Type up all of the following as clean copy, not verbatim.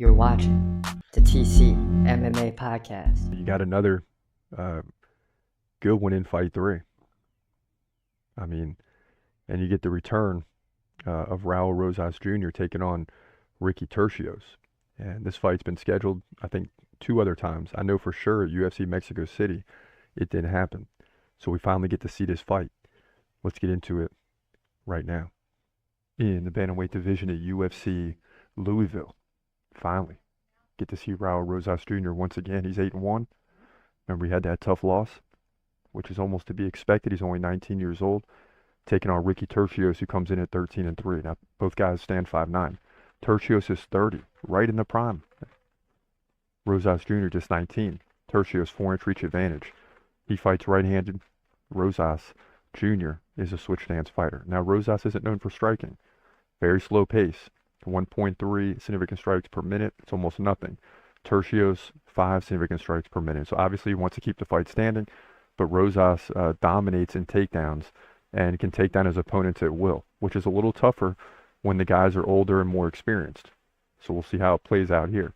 You're watching the TC MMA podcast. You got another good one in fight 3. I mean, and you get the return of Raul Rosas Jr. taking on Ricky Turcios. And this fight's been scheduled, I think, 2 other times. I know for sure at UFC Mexico City, it didn't happen. So we finally get to see this fight. Let's get into it right now. In the bantamweight division at UFC Louisville, finally get to see Raul Rosas Jr. once again. He's 8-1. Remember, he had that tough loss, which is almost to be expected. He's only 19 years old, taking on Ricky Turcios, who comes in at 13-3. Now, both guys stand 5'9". Turcios is 30, right in the prime. Rosas Jr. just 19. Turcios 4-inch reach advantage. He fights right-handed. Rosas Jr. is a switch stance fighter. Now, Rosas isn't known for striking. Very slow pace. 1.3 significant strikes per minute. It's almost nothing. Turcios, 5 significant strikes per minute. So obviously he wants to keep the fight standing, but Rosas dominates in takedowns and can take down his opponents at will, which is a little tougher when the guys are older and more experienced. So we'll see how it plays out here.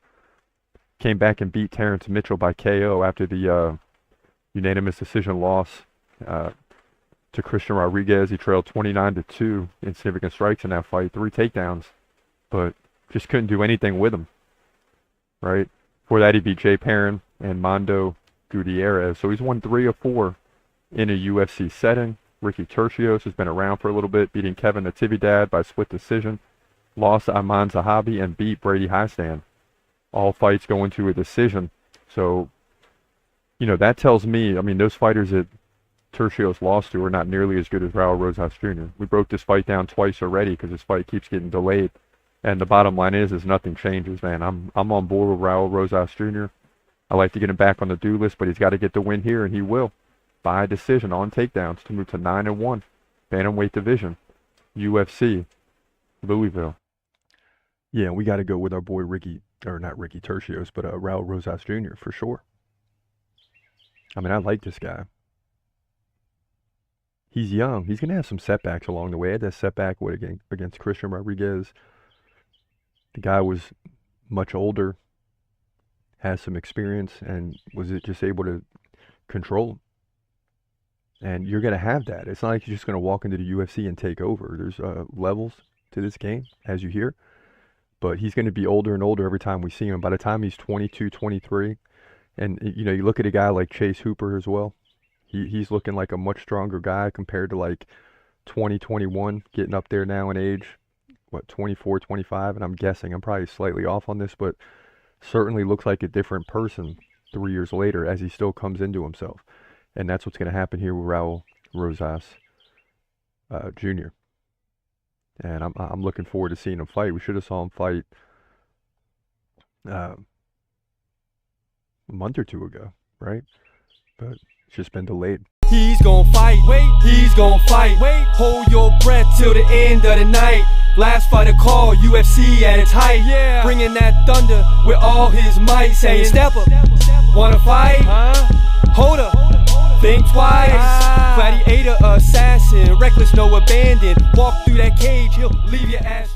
Came back and beat Terrence Mitchell by KO after the unanimous decision loss to Christian Rodriguez. He trailed 29-2 in significant strikes in that fight, 3 takedowns, but just couldn't do anything with him, right? Before that, he beat Jay Perrin and Mando Gutierrez. So he's won 3 of 4 in a UFC setting. Ricky Turcios has been around for a little bit, beating Kevin Natividad by split decision, lost to Aman Zahabi, and beat Brady Highstand. All fights going to a decision. So, you know, that tells me, I mean, those fighters that Turcios lost to are not nearly as good as Raul Rosas Jr. We broke this fight down twice already because this fight keeps getting delayed. And the bottom line is nothing changes, man. I'm on board with Raul Rosas Jr. I like to get him back on the do list, but he's got to get the win here, and he will, by decision on takedowns, to move to 9-1, bantamweight division, UFC Louisville. Yeah, we got to go with our boy not Ricky Turcios, but Raul Rosas Jr. for sure. I mean, I like this guy. He's young. He's going to have some setbacks along the way. He had that setback against Christian Rodriguez. The guy was much older, has some experience, and was just able to control him. And you're going to have that. It's not like you're just going to walk into the UFC and take over. There's levels to this game, as you hear. But he's going to be older and older every time we see him. By the time he's 22, 23, and you know, you look at a guy like Chase Hooper as well. He's looking like a much stronger guy compared to like 2021, getting up there now in age. 24, 25, and I'm guessing, I'm probably slightly off on this, but certainly looks like a different person 3 years later as he still comes into himself. And that's what's going to happen here with Raul Rosas Jr. And I'm looking forward to seeing him fight. We should have saw him fight a month or 2 ago, right? But it's just been delayed. He's gon' fight, he's gon' fight. Hold your breath till the end of the night. Last fighter call, UFC at its height. Bringing that thunder with all his might. Saying, step up, wanna fight? Hold up, think twice. Gladiator, assassin, reckless, no abandon. Walk through that cage, he'll leave your ass.